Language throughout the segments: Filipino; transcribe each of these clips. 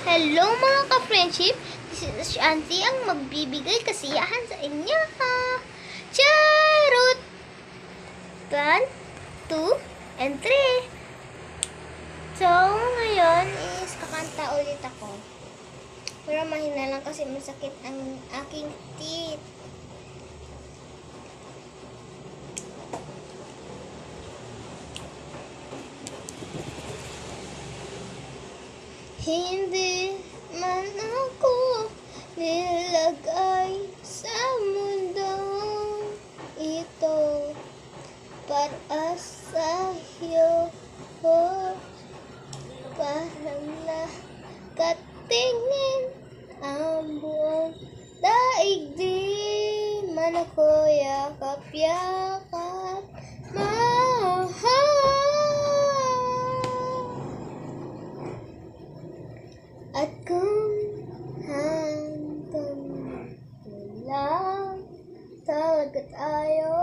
Hello mga ka-friendship! This is Shanti ang magbibigay kasiyahan sa inyo. Charot! 1, 2, and 3. So, ngayon is kakanta ulit ako. Pero mahina lang kasi masakit ang aking teeth. Hindi man ako nilagay sa mundong ito para sa iyo, parang nakatingin ang buong daigdig, man ako yakap-yakap, mahal. At kung hanggang lang talaga tayo,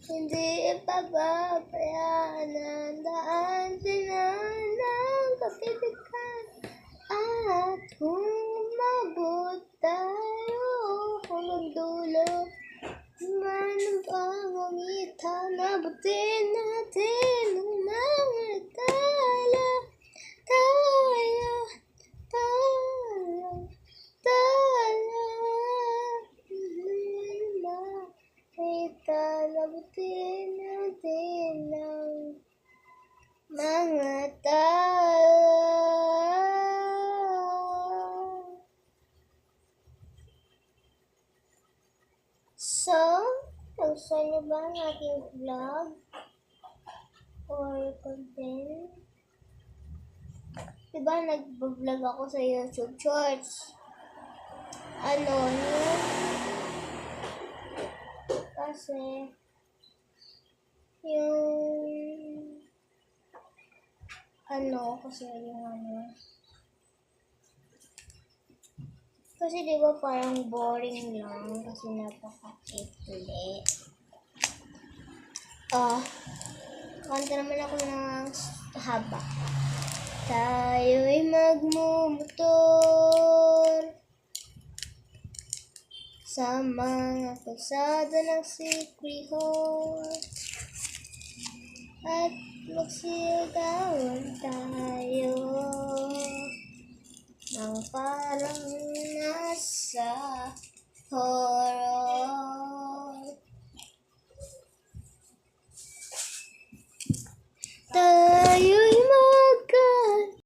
hindi ipababayaan ang daan ng kapitikan. At kung umabot tayo hanggang dulo, man ang pangangitan, abutin natin ang mga tala. Labutin natin ng mga So, nagustuhan niyo ba ang aking vlog or content? Diba nag-vlog ako sa YouTube Shorts? Kasi kasi diba parang boring lang kasi napaka-ikli. Kanta naman ako ng haba. Tayo'y magmumotor sa mga kalsada ng Siquijor at magsigawan tayo.